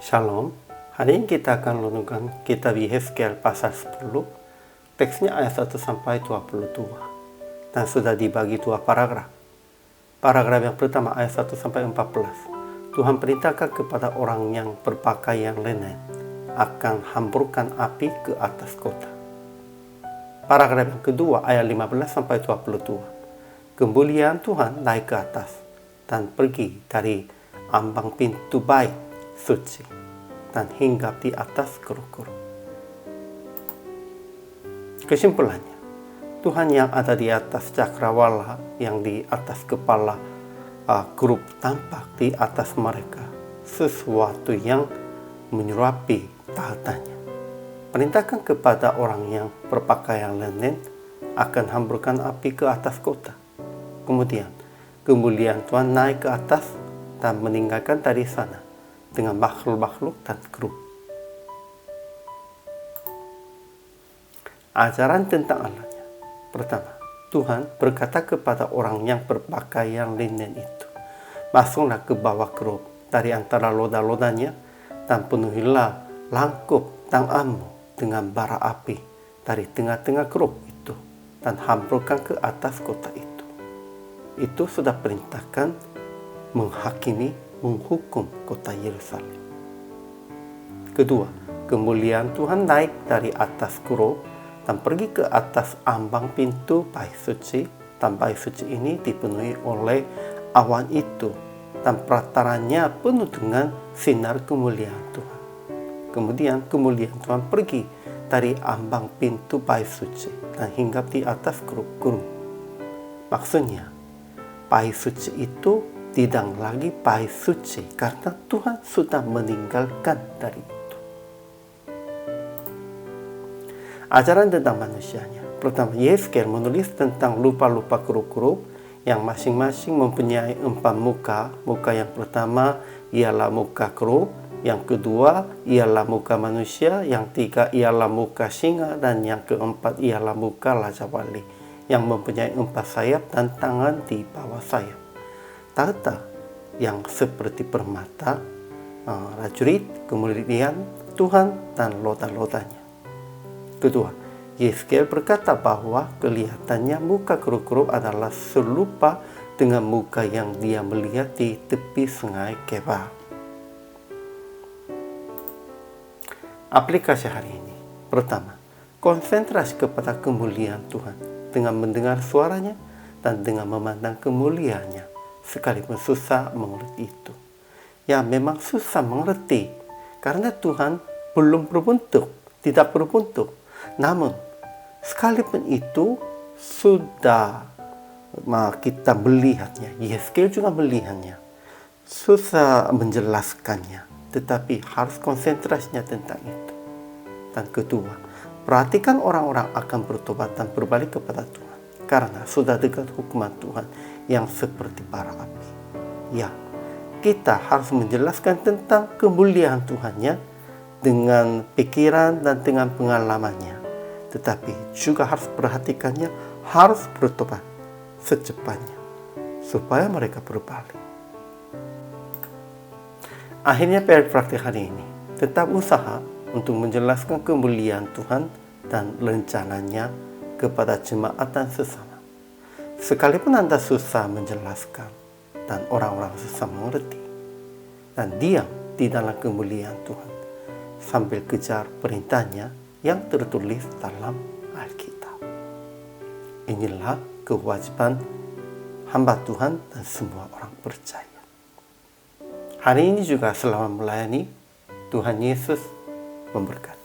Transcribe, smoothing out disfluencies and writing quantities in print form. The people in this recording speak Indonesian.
Shalom, hari ini kita akan renungkan kitab Yehezkiel pasal 10, teksnya ayat 1 sampai 22, dan sudah dibagi dua paragraf. Paragraf yang pertama ayat 1 sampai 14, Tuhan perintahkan kepada orang yang berpakaian linen akan hamburkan api ke atas kota. Paragraf yang kedua ayat 15 sampai 22, kemuliaan Tuhan naik ke atas dan pergi dari ambang pintu bait suci dan hinggap di atas kru-kru. Kesimpulannya, Tuhan yang ada di atas cakrawala, yang di atas kepala grup tampak di atas mereka, sesuatu yang menyerupai tahatannya. Perintahkan kepada orang yang berpakaian linen akan hamburkan api ke atas kota. Kemudian, kemuliaan Tuhan naik ke atas dan meninggalkan dari sana dengan makhluk-makhluk dan kru. Ajaran tentang Allahnya. Pertama, Tuhan berkata kepada orang yang berpakaian linen itu, masuklah ke bawah kerup dari antara loda-lodanya dan penuhilah langkup tanganmu dengan bara api dari tengah-tengah kerup itu dan hamburkan ke atas kota itu. Itu sudah perintahkan menghakimi, menghukum kota Yerusalem. Kedua, kemuliaan Tuhan naik dari atas kerup dan pergi ke atas ambang pintu bait suci, dan bait suci ini dipenuhi oleh awan itu dan prataranya penuh dengan sinar kemuliaan Tuhan. Kemudian kemuliaan Tuhan pergi dari ambang pintu bait suci dan hinggap di atas kerup-kerup. Maksudnya, bait suci itu tidak lagi bait suci karena Tuhan sudah meninggalkan dari itu. Ajaran tentang manusianya. Pertama, Yehezkiel menulis tentang lupa-lupa kru-kru yang masing-masing mempunyai 4 muka. Muka yang pertama ialah muka kru, yang kedua ialah muka manusia, yang ketiga ialah muka singa, dan yang keempat ialah muka Raja Wali yang mempunyai 4 sayap dan tangan di bawah sayap. Tahta yang seperti permata, prajurit, kemuliaan Tuhan, dan loda-lodanya. Kedua, Yehezkiel berkata bahwa kelihatannya muka kru-kru adalah serupa dengan muka yang dia melihat di tepi sungai Kebar. Aplikasi hari ini. Pertama, konsentrasi kepada kemuliaan Tuhan dengan mendengar suaranya dan dengan memandang kemuliaannya, sekalipun susah mengerti itu. Ya, memang susah mengerti karena Tuhan belum berbentuk, tidak berbentuk. Namun, sekalipun itu sudah kita melihatnya, Yehezkiel juga melihatnya, susah menjelaskannya, tetapi harus konsentrasinya tentang itu. Dan kedua, perhatikan orang-orang akan bertobat dan berbalik kepada Tuhan, karena sudah dekat hukuman Tuhan yang seperti bara api. Ya, kita harus menjelaskan tentang kemuliaan Tuhannya dengan pikiran dan dengan pengalamannya, tetapi juga harus perhatikannya, harus bertobat secepatnya supaya mereka berbalik. Akhirnya praktik hari ini, tetap usaha untuk menjelaskan kemuliaan Tuhan dan rencananya kepada jemaat dan sesama. Sekalipun Anda susah menjelaskan dan orang-orang susah mengerti, dan diam di dalam kemuliaan Tuhan sambil kejar perintahnya yang tertulis dalam Alkitab. Inilah kewajiban hamba Tuhan dan semua orang percaya. Hari ini juga selama melayani, Tuhan Yesus memberkati.